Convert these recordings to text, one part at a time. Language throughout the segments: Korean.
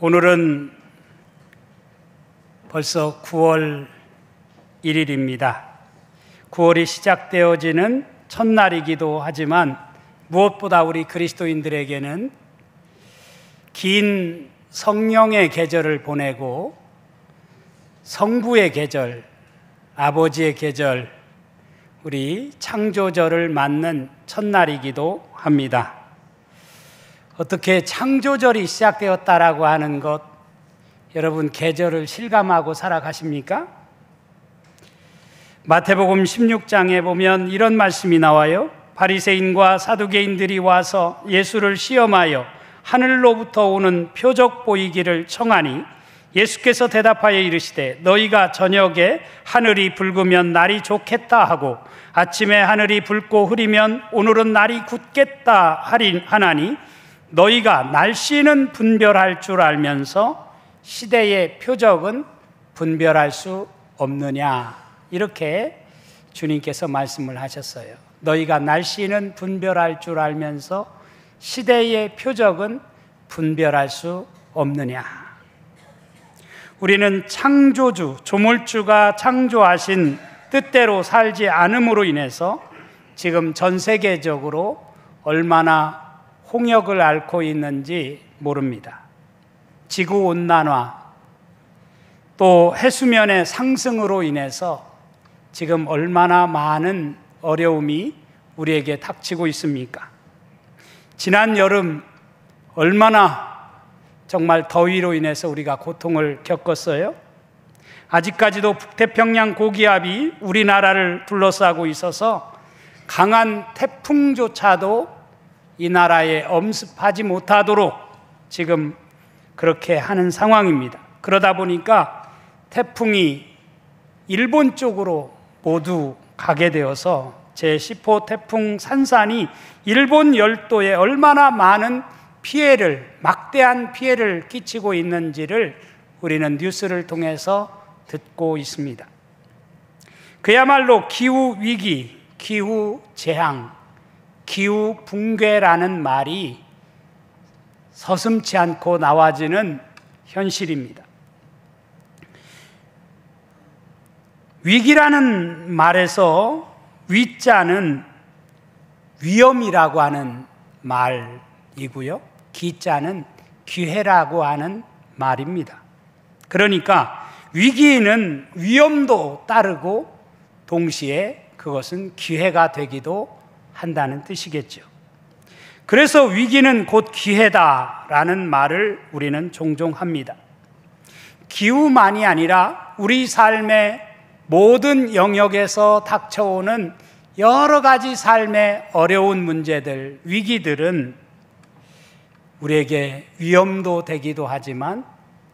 오늘은 벌써 9월 1일입니다. 9월이 시작되어지는 첫날이기도 하지만 무엇보다 우리 그리스도인들에게는 긴 성령의 계절을 보내고 성부의 계절, 아버지의 계절, 우리 창조절을 맞는 첫날이기도 합니다. 어떻게 창조절이 시작되었다라고 하는 것, 여러분 계절을 실감하고 살아가십니까? 마태복음 16장에 보면 이런 말씀이 나와요. 바리새인과 사두개인들이 와서 예수를 시험하여 하늘로부터 오는 표적 보이기를 청하니 예수께서 대답하여 이르시되 너희가 저녁에 하늘이 붉으면 날이 좋겠다 하고 아침에 하늘이 붉고 흐리면 오늘은 날이 굳겠다 하나니 너희가 날씨는 분별할 줄 알면서 시대의 표적은 분별할 수 없느냐, 이렇게 주님께서 말씀을 하셨어요. 너희가 날씨는 분별할 줄 알면서 시대의 표적은 분별할 수 없느냐. 우리는 창조주, 조물주가 창조하신 뜻대로 살지 않음으로 인해서 지금 전 세계적으로 얼마나 홍역을 앓고 있는지 모릅니다. 지구온난화, 또 해수면의 상승으로 인해서 지금 얼마나 많은 어려움이 우리에게 닥치고 있습니까? 지난 여름 얼마나 정말 더위로 인해서 우리가 고통을 겪었어요? 아직까지도 북태평양 고기압이 우리나라를 둘러싸고 있어서 강한 태풍조차도 이 나라에 엄습하지 못하도록 지금 그렇게 하는 상황입니다. 그러다 보니까 태풍이 일본 쪽으로 모두 가게 되어서 제10호 태풍 산산이 일본 열도에 얼마나 많은 피해를, 막대한 피해를 끼치고 있는지를 우리는 뉴스를 통해서 듣고 있습니다. 그야말로 기후위기, 기후재앙, 기후붕괴라는 말이 서슴지 않고 나와지는 현실입니다. 위기라는 말에서 위자는 위험이라고 하는 말이고요, 기자는 기회라고 하는 말입니다. 그러니까 위기는 위험도 따르고 동시에 그것은 기회가 되기도 한다는 뜻이겠죠. 그래서 위기는 곧 기회다라는 말을 우리는 종종 합니다. 기후만이 아니라 우리 삶의 모든 영역에서 닥쳐오는 여러 가지 삶의 어려운 문제들, 위기들은 우리에게 위험도 되기도 하지만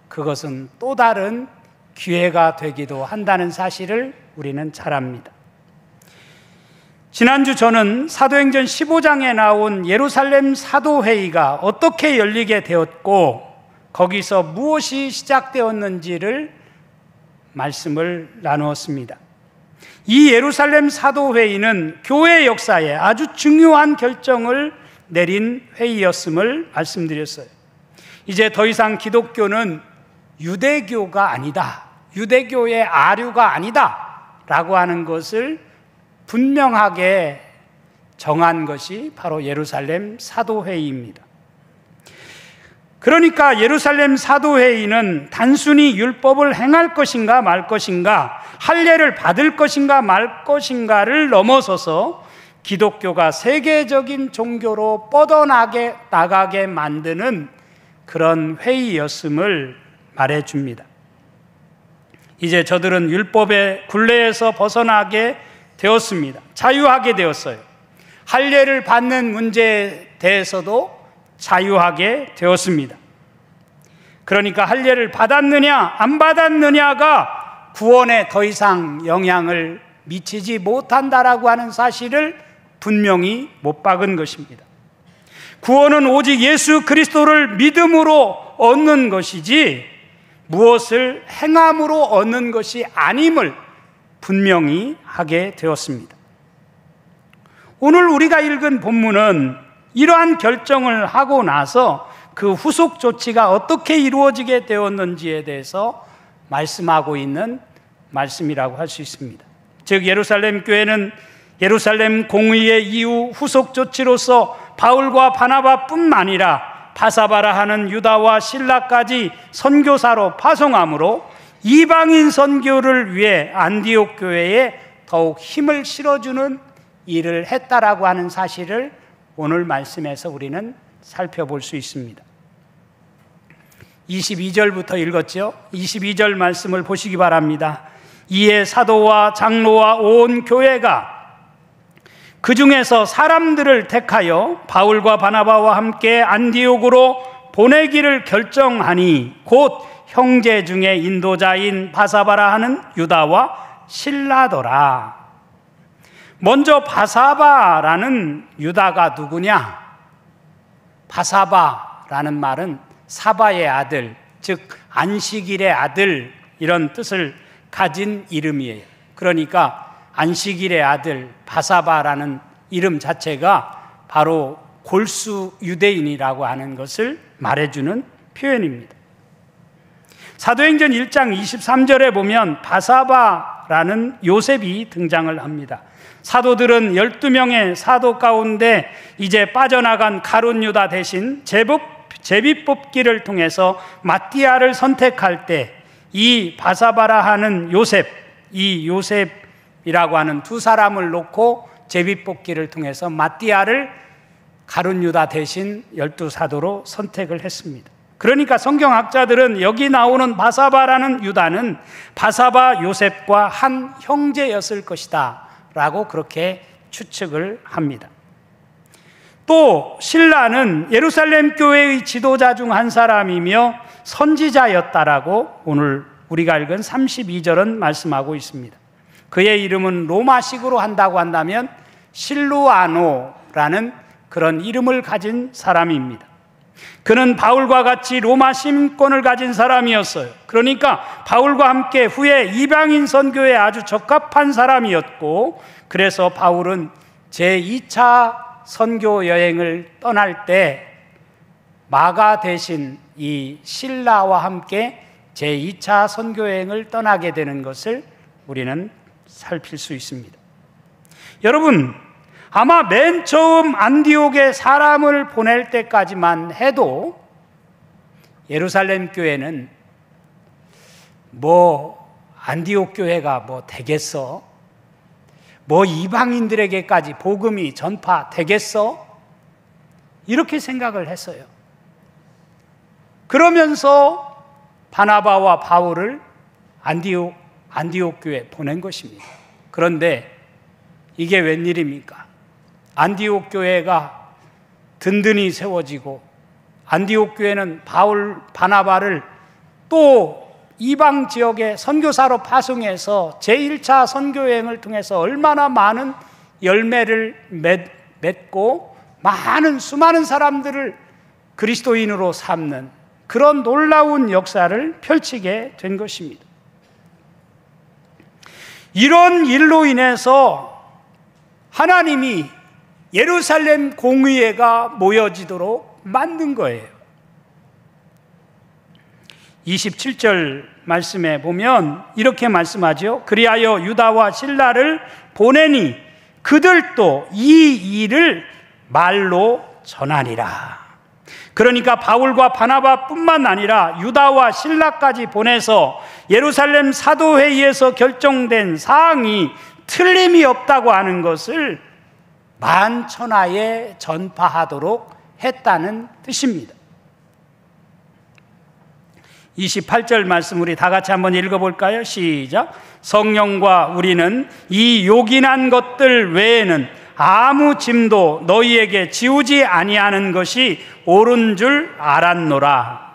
그것은 또 다른 기회가 되기도 한다는 사실을 우리는 잘 압니다. 지난주 저는 사도행전 15장에 나온 예루살렘 사도회의가 어떻게 열리게 되었고 거기서 무엇이 시작되었는지를 말씀을 나누었습니다. 이 예루살렘 사도회의는 교회 역사에 아주 중요한 결정을 내린 회의였음을 말씀드렸어요. 이제 더 이상 기독교는 유대교가 아니다, 유대교의 아류가 아니다 라고 하는 것을 분명하게 정한 것이 바로 예루살렘 사도회의입니다. 그러니까 예루살렘 사도회의는 단순히 율법을 행할 것인가 말 것인가, 할례를 받을 것인가 말 것인가를 넘어서서 기독교가 세계적인 종교로 뻗어나가게 만드는 그런 회의였음을 말해줍니다. 이제 저들은 율법의 굴레에서 벗어나게 되었습니다. 자유하게 되었어요. 할례를 받는 문제에 대해서도 자유하게 되었습니다. 그러니까 할례를 받았느냐 안 받았느냐가 구원에 더 이상 영향을 미치지 못한다라고 하는 사실을 분명히 못 박은 것입니다. 구원은 오직 예수 그리스도를 믿음으로 얻는 것이지 무엇을 행함으로 얻는 것이 아님을 분명히 하게 되었습니다. 오늘 우리가 읽은 본문은 이러한 결정을 하고 나서 그 후속 조치가 어떻게 이루어지게 되었는지에 대해서 말씀하고 있는 말씀이라고 할 수 있습니다. 즉 예루살렘 교회는 예루살렘 공의의 이후 후속 조치로서 바울과 바나바뿐만 아니라 바사바라 하는 유다와 실라까지 선교사로 파송함으로 이방인 선교를 위해 안디옥 교회에 더욱 힘을 실어주는 일을 했다라고 하는 사실을 오늘 말씀에서 우리는 살펴볼 수 있습니다. 22절부터 읽었죠. 22절 말씀을 보시기 바랍니다. 이에 사도와 장로와 온 교회가 그 중에서 사람들을 택하여 바울과 바나바와 함께 안디옥으로 보내기를 결정하니 곧 형제 중에 인도자인 바사바라 하는 유다와 실라더라. 먼저 바사바라는 유다가 누구냐? 바사바라는 말은 사바의 아들, 즉 안식일의 아들, 이런 뜻을 가진 이름이에요. 그러니까 안식일의 아들 바사바라는 이름 자체가 바로 골수 유대인이라고 하는 것을 말해주는 표현입니다. 사도행전 1장 23절에 보면 바사바라는 요셉이 등장을 합니다. 사도들은 12명의 사도 가운데 이제 빠져나간 가룟 유다 대신 제비뽑기를 통해서 마띠아를 선택할 때 이 바사바라 하는 요셉, 이 요셉이라고 하는 두 사람을 놓고 제비뽑기를 통해서 마띠아를 가룟 유다 대신 12사도로 선택을 했습니다. 그러니까 성경학자들은 여기 나오는 바사바라는 유다는 바사바 요셉과 한 형제였을 것이다 라고 그렇게 추측을 합니다. 또 실라는 예루살렘 교회의 지도자 중 한 사람이며 선지자였다라고 오늘 우리가 읽은 32절은 말씀하고 있습니다. 그의 이름은 로마식으로 한다고 한다면 실루아노라는 그런 이름을 가진 사람입니다. 그는 바울과 같이 로마 시민권을 가진 사람이었어요. 그러니까 바울과 함께 후에 이방인 선교에 아주 적합한 사람이었고, 그래서 바울은 제2차 선교 여행을 떠날 때 마가 대신 이 실라와 함께 제2차 선교 여행을 떠나게 되는 것을 우리는 살필 수 있습니다. 여러분, 아마 맨 처음 안디옥에 사람을 보낼 때까지만 해도 예루살렘 교회는 안디옥 교회가 되겠어? 이방인들에게까지 복음이 전파되겠어? 이렇게 생각을 했어요. 그러면서 바나바와 바울을 안디옥 교회에 보낸 것입니다. 그런데 이게 웬일입니까? 안디옥 교회가 든든히 세워지고 안디옥 교회는 바울, 바나바를 또 이방 지역에 선교사로 파송해서 제1차 선교여행을 통해서 얼마나 많은 열매를 맺고 수많은 사람들을 그리스도인으로 삼는 그런 놀라운 역사를 펼치게 된 것입니다. 이런 일로 인해서 하나님이 예루살렘 공의회가 모여지도록 만든 거예요. 27절 말씀에 보면 이렇게 말씀하죠. 그리하여 유다와 실라를 보내니 그들도 이 일을 말로 전하니라. 그러니까 바울과 바나바뿐만 아니라 유다와 실라까지 보내서 예루살렘 사도회의에서 결정된 사항이 틀림이 없다고 하는 것을 만천하에 전파하도록 했다는 뜻입니다. 28절 말씀 우리 다 같이 한번 읽어볼까요? 시작. 성령과 우리는 이 요긴한 것들 외에는 아무 짐도 너희에게 지우지 아니하는 것이 옳은 줄 알았노라.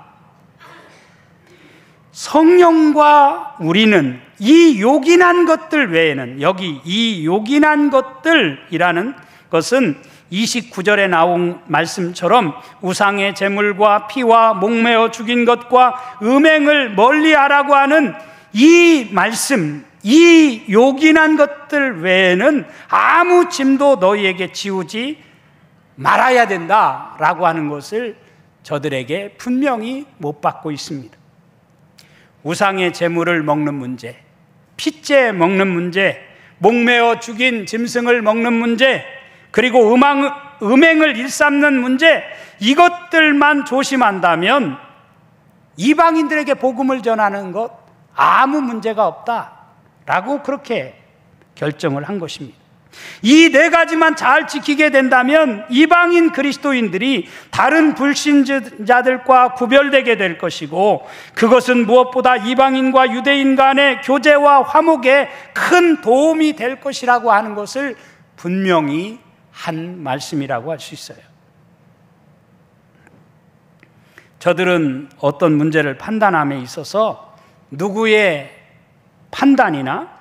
성령과 우리는 이 요긴한 것들 외에는, 여기 이 요긴한 것들이라는 것은 29절에 나온 말씀처럼 우상의 제물과 피와 목매어 죽인 것과 음행을 멀리하라고 하는 이 말씀, 이 요긴한 것들 외에는 아무 짐도 너희에게 지우지 말아야 된다라고 하는 것을 저들에게 분명히 못 받고 있습니다. 우상의 제물을 먹는 문제, 핏째 먹는 문제, 목매어 죽인 짐승을 먹는 문제, 그리고 음행을 일삼는 문제, 이것들만 조심한다면 이방인들에게 복음을 전하는 것 아무 문제가 없다라고 그렇게 결정을 한 것입니다. 이 네 가지만 잘 지키게 된다면 이방인 그리스도인들이 다른 불신자들과 구별되게 될 것이고, 그것은 무엇보다 이방인과 유대인 간의 교제와 화목에 큰 도움이 될 것이라고 하는 것을 분명히 한 말씀이라고 할 수 있어요. 저들은 어떤 문제를 판단함에 있어서 누구의 판단이나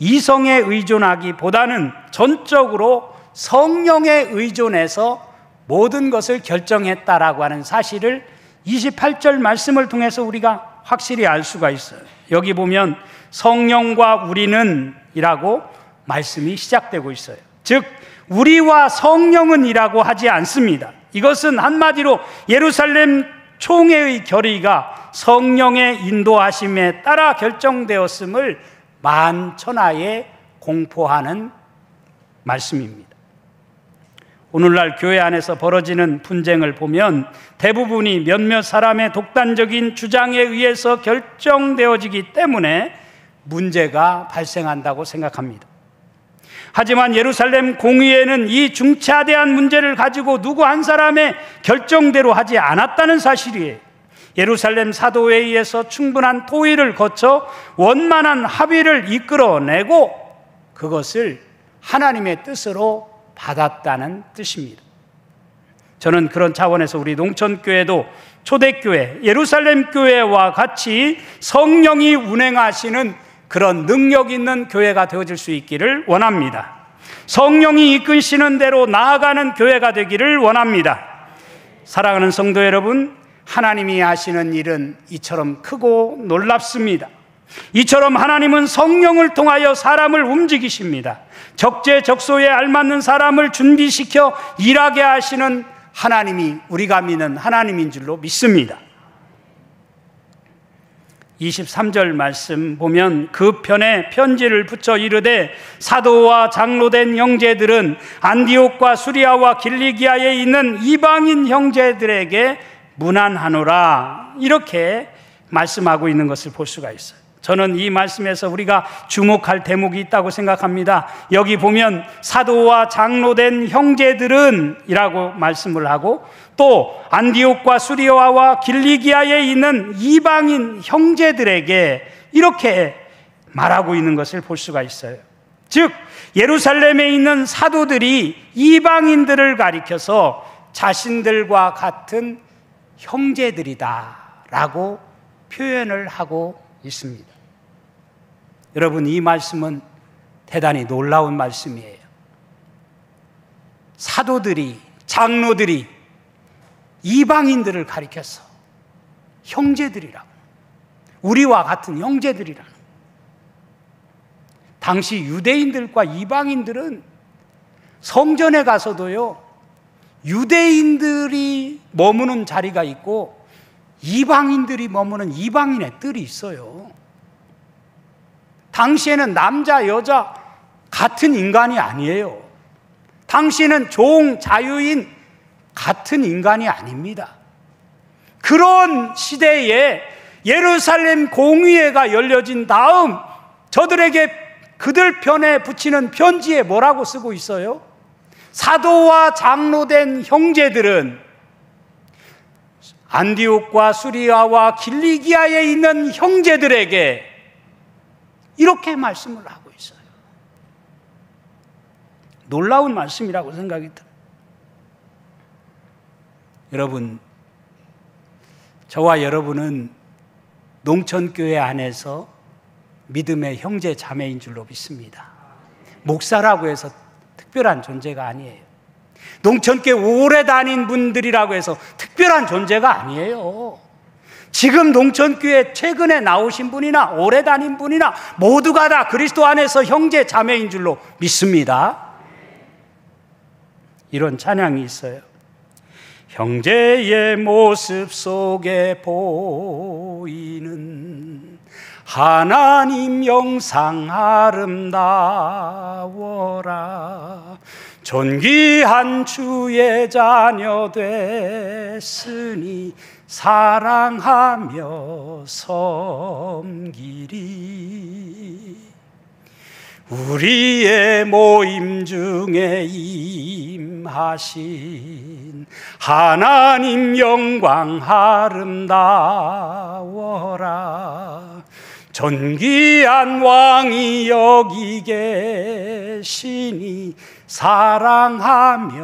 이성에 의존하기보다는 전적으로 성령에 의존해서 모든 것을 결정했다라고 하는 사실을 28절 말씀을 통해서 우리가 확실히 알 수가 있어요. 여기 보면 성령과 우리는 이라고 말씀이 시작되고 있어요. 즉 우리와 성령은 이라고 하지 않습니다. 이것은 한마디로 예루살렘 총회의 결의가 성령의 인도하심에 따라 결정되었음을 만천하에 공포하는 말씀입니다. 오늘날 교회 안에서 벌어지는 분쟁을 보면 대부분이 몇몇 사람의 독단적인 주장에 의해서 결정되어지기 때문에 문제가 발생한다고 생각합니다. 하지만 예루살렘 공의회는 이 중차대한 문제를 가지고 누구 한 사람의 결정대로 하지 않았다는 사실이에요. 예루살렘 사도회의에서 충분한 토의를 거쳐 원만한 합의를 이끌어내고 그것을 하나님의 뜻으로 받았다는 뜻입니다. 저는 그런 차원에서 우리 농천교회도 초대교회, 예루살렘 교회와 같이 성령이 운행하시는 그런 능력 있는 교회가 되어질 수 있기를 원합니다. 성령이 이끄시는 대로 나아가는 교회가 되기를 원합니다. 사랑하는 성도 여러분, 하나님이 하시는 일은 이처럼 크고 놀랍습니다. 이처럼 하나님은 성령을 통하여 사람을 움직이십니다. 적재적소에 알맞는 사람을 준비시켜 일하게 하시는 하나님이 우리가 믿는 하나님인 줄로 믿습니다. 23절 말씀 보면 그 편에 편지를 붙여 이르되 사도와 장로된 형제들은 안디옥과 수리아와 길리기아에 있는 이방인 형제들에게 문안하노라, 이렇게 말씀하고 있는 것을 볼 수가 있어요. 저는 이 말씀에서 우리가 주목할 대목이 있다고 생각합니다. 여기 보면 사도와 장로된 형제들은 이라고 말씀을 하고 또 안디옥과 수리아와 길리기아에 있는 이방인 형제들에게 이렇게 말하고 있는 것을 볼 수가 있어요. 즉 예루살렘에 있는 사도들이 이방인들을 가리켜서 자신들과 같은 형제들이다 라고 표현을 하고 있습니다. 여러분, 이 말씀은 대단히 놀라운 말씀이에요. 사도들이, 장로들이 이방인들을 가리켜서 형제들이라고, 우리와 같은 형제들이라는. 당시 유대인들과 이방인들은 성전에 가서도요, 유대인들이 머무는 자리가 있고 이방인들이 머무는 이방인의 뜰이 있어요. 당시에는 남자, 여자 같은 인간이 아니에요. 당시에는 종, 자유인 같은 인간이 아닙니다. 그런 시대에 예루살렘 공의회가 열려진 다음 저들에게 그들 편에 붙이는 편지에 뭐라고 쓰고 있어요? 사도와 장로된 형제들은 안디옥과 수리아와 길리기아에 있는 형제들에게 이렇게 말씀을 하고 있어요. 놀라운 말씀이라고 생각이 들어요. 여러분, 저와 여러분은 농천교회 안에서 믿음의 형제 자매인 줄로 믿습니다. 목사라고 해서 특별한 존재가 아니에요. 농천교회 오래 다닌 분들이라고 해서 특별한 존재가 아니에요. 지금 농천교회 최근에 나오신 분이나 오래 다닌 분이나 모두가 다 그리스도 안에서 형제 자매인 줄로 믿습니다. 이런 찬양이 있어요. 형제의 모습 속에 보이는 하나님 영상 아름다워라. 존귀한 주의 자녀 됐으니 사랑하며 섬기리. 우리의 모임 중에 임하신 하나님 영광 아름다워라. 존귀한 왕이 여기 계시니 사랑하며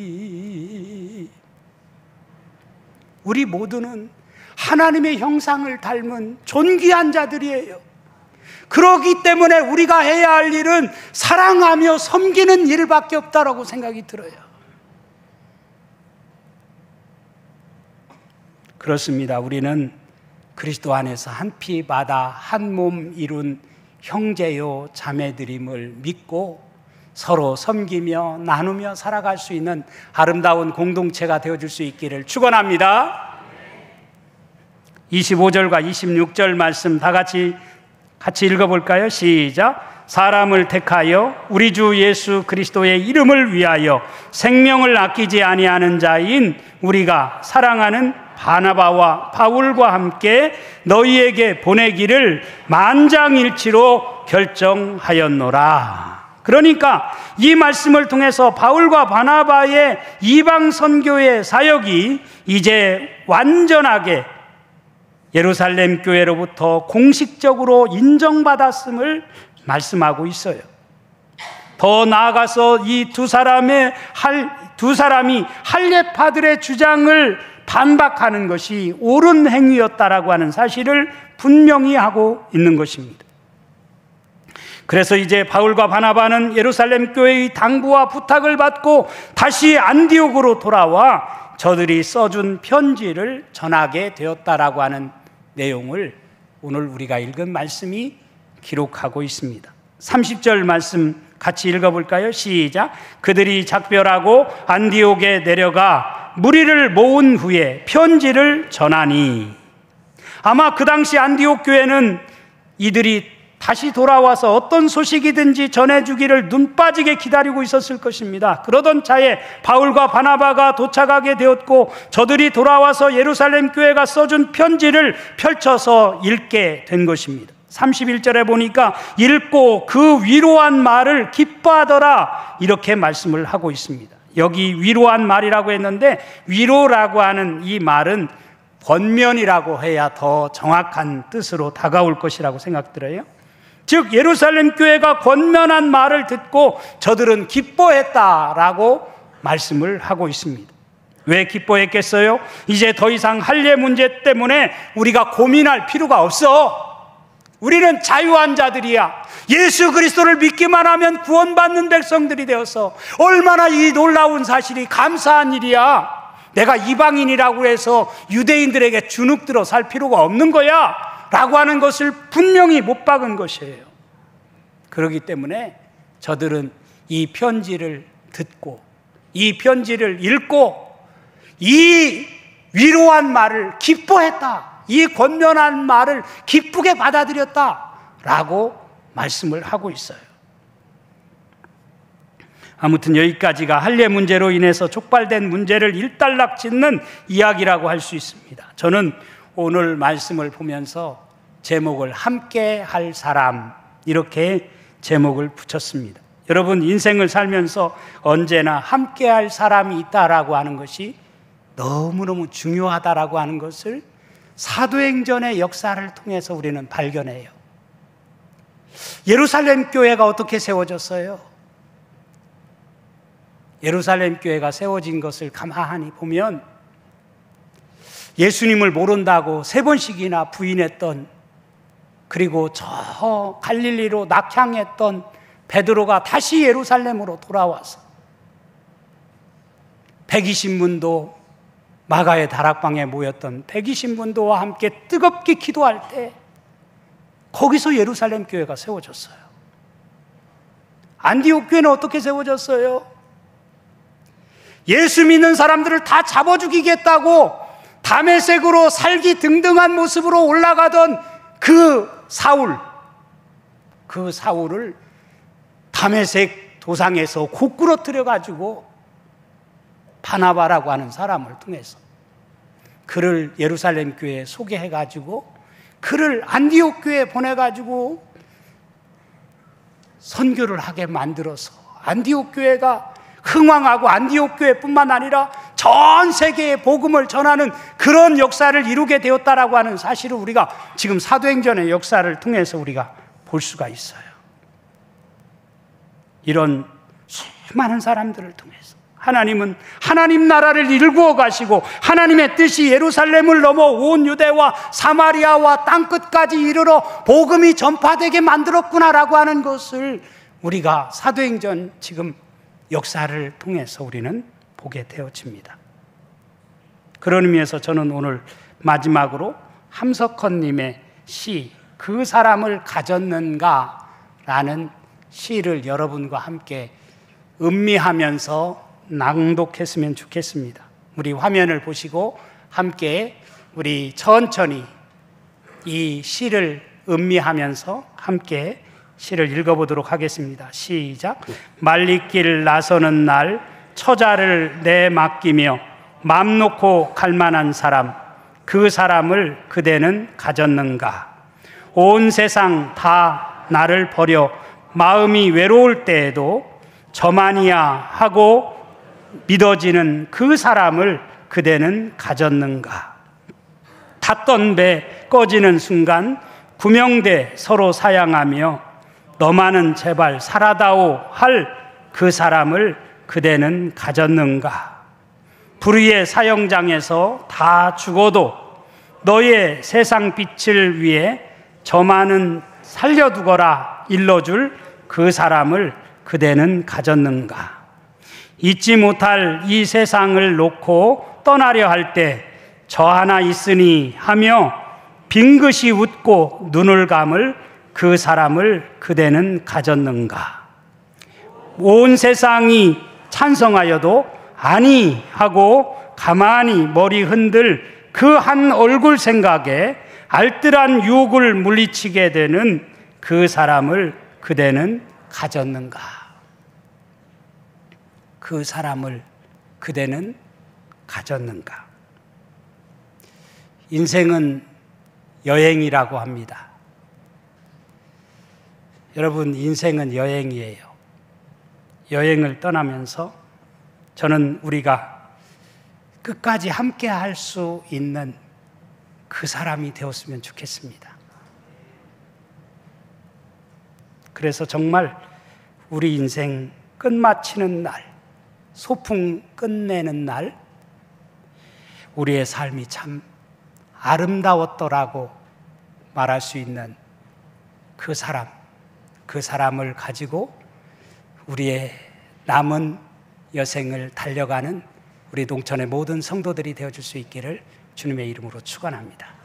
섬기리. 우리 모두는 하나님의 형상을 닮은 존귀한 자들이에요. 그렇기 때문에 우리가 해야 할 일은 사랑하며 섬기는 일밖에 없다라고 생각이 들어요. 그렇습니다. 우리는 그리스도 안에서 한 피 바다 한 몸 이룬 형제요 자매들임을 믿고 서로 섬기며 나누며 살아갈 수 있는 아름다운 공동체가 되어줄 수 있기를 축원합니다. 25절과 26절 말씀 다 같이 읽어볼까요? 시작. 사람을 택하여 우리 주 예수 그리스도의 이름을 위하여 생명을 아끼지 아니하는 자인 우리가 사랑하는 바나바와 바울과 함께 너희에게 보내기를 만장일치로 결정하였노라. 그러니까 이 말씀을 통해서 바울과 바나바의 이방 선교의 사역이 이제 완전하게 예루살렘 교회로부터 공식적으로 인정받았음을 말씀하고 있어요. 더 나아가서 이 두 사람이 할례파들의 주장을 반박하는 것이 옳은 행위였다라고 하는 사실을 분명히 하고 있는 것입니다. 그래서 이제 바울과 바나바는 예루살렘 교회의 당부와 부탁을 받고 다시 안디옥으로 돌아와 저들이 써준 편지를 전하게 되었다라고 하는 내용을 오늘 우리가 읽은 말씀이 기록하고 있습니다. 30절 말씀 같이 읽어볼까요? 시작. 그들이 작별하고 안디옥에 내려가 무리를 모은 후에 편지를 전하니. 아마 그 당시 안디옥 교회는 이들이 다시 돌아와서 어떤 소식이든지 전해주기를 눈 빠지게 기다리고 있었을 것입니다. 그러던 차에 바울과 바나바가 도착하게 되었고 저들이 돌아와서 예루살렘 교회가 써준 편지를 펼쳐서 읽게 된 것입니다. 31절에 보니까 읽고 그 위로한 말을 기뻐하더라 이렇게 말씀을 하고 있습니다. 여기 위로한 말이라고 했는데 위로라고 하는 이 말은 권면이라고 해야 더 정확한 뜻으로 다가올 것이라고 생각들어요. 즉 예루살렘 교회가 권면한 말을 듣고 저들은 기뻐했다라고 말씀을 하고 있습니다. 왜 기뻐했겠어요? 이제 더 이상 할례 문제 때문에 우리가 고민할 필요가 없어. 우리는 자유한 자들이야. 예수 그리스도를 믿기만 하면 구원받는 백성들이 되어서 얼마나 이 놀라운 사실이 감사한 일이야. 내가 이방인이라고 해서 유대인들에게 주눅들어 살 필요가 없는 거야 라고 하는 것을 분명히 못 박은 것이에요. 그렇기 때문에 저들은 이 편지를 듣고 이 편지를 읽고 이 위로한 말을 기뻐했다. 이 권면한 말을 기쁘게 받아들였다라고 말씀을 하고 있어요. 아무튼 여기까지가 할례 문제로 인해서 촉발된 문제를 일단락 짓는 이야기라고 할 수 있습니다. 저는 오늘 말씀을 보면서 제목을 함께 할 사람 이렇게 제목을 붙였습니다. 여러분 인생을 살면서 언제나 함께 할 사람이 있다라고 하는 것이 너무너무 중요하다라고 하는 것을 사도행전의 역사를 통해서 우리는 발견해요. 예루살렘 교회가 어떻게 세워졌어요? 예루살렘 교회가 세워진 것을 가만히 보면 예수님을 모른다고 3번씩이나 부인했던, 그리고 저 갈릴리로 낙향했던 베드로가 다시 예루살렘으로 돌아와서 120문도 마가의 다락방에 모였던 120문도와 함께 뜨겁게 기도할 때 거기서 예루살렘 교회가 세워졌어요. 안디옥 교회는 어떻게 세워졌어요? 예수 믿는 사람들을 다 잡아 죽이겠다고 다메섹으로 살기 등등한 모습으로 올라가던 그 사울을 다메섹 도상에서 고꾸러뜨려 가지고 바나바라고 하는 사람을 통해서 그를 예루살렘 교회에 소개해 가지고 그를 안디옥 교회에 보내 가지고 선교를 하게 만들어서 안디옥 교회가 흥왕하고 안디옥 교회뿐만 아니라 전 세계에 복음을 전하는 그런 역사를 이루게 되었다라고 하는 사실을 우리가 지금 사도행전의 역사를 통해서 우리가 볼 수가 있어요. 이런 수많은 사람들을 통해서 하나님은 하나님 나라를 일구어 가시고 하나님의 뜻이 예루살렘을 넘어 온 유대와 사마리아와 땅끝까지 이르러 복음이 전파되게 만들었구나라고 하는 것을 우리가 사도행전 지금 역사를 통해서 우리는 보게 되어집니다. 그런 의미에서 저는 오늘 마지막으로 함석헌님의 시 그 사람을 가졌는가 라는 시를 여러분과 함께 음미하면서 낭독했으면 좋겠습니다. 우리 화면을 보시고 함께 우리 천천히 이 시를 음미하면서 함께 시를 읽어보도록 하겠습니다. 시작. 말리길 나서는 날 처자를 내맡기며 맘 놓고 갈 만한 사람, 그 사람을 그대는 가졌는가? 온 세상 다 나를 버려 마음이 외로울 때에도 저만이야 하고 믿어지는 그 사람을 그대는 가졌는가? 탔던 배 꺼지는 순간 구명대 서로 사양하며 너만은 제발 살아다오 할 그 사람을 그대는 가졌는가? 불의의 사형장에서 다 죽어도 너의 세상 빛을 위해 저만은 살려두거라 일러줄 그 사람을 그대는 가졌는가? 잊지 못할 이 세상을 놓고 떠나려 할 때 저 하나 있으니 하며 빙긋이 웃고 눈을 감을 그 사람을 그대는 가졌는가? 온 세상이 찬성하여도 아니 하고 가만히 머리 흔들 그 한 얼굴 생각에 알뜰한 유혹을 물리치게 되는 그 사람을 그대는 가졌는가? 그 사람을 그대는 가졌는가? 인생은 여행이라고 합니다. 여러분, 인생은 여행이에요. 여행을 떠나면서 저는 우리가 끝까지 함께 할 수 있는 그 사람이 되었으면 좋겠습니다. 그래서 정말 우리 인생 끝마치는 날, 소풍 끝내는 날, 우리의 삶이 참 아름다웠더라고 말할 수 있는 그 사람을 가지고 우리의 남은 여생을 달려가는 우리 농촌의 모든 성도들이 되어줄 수 있기를 주님의 이름으로 축원합니다.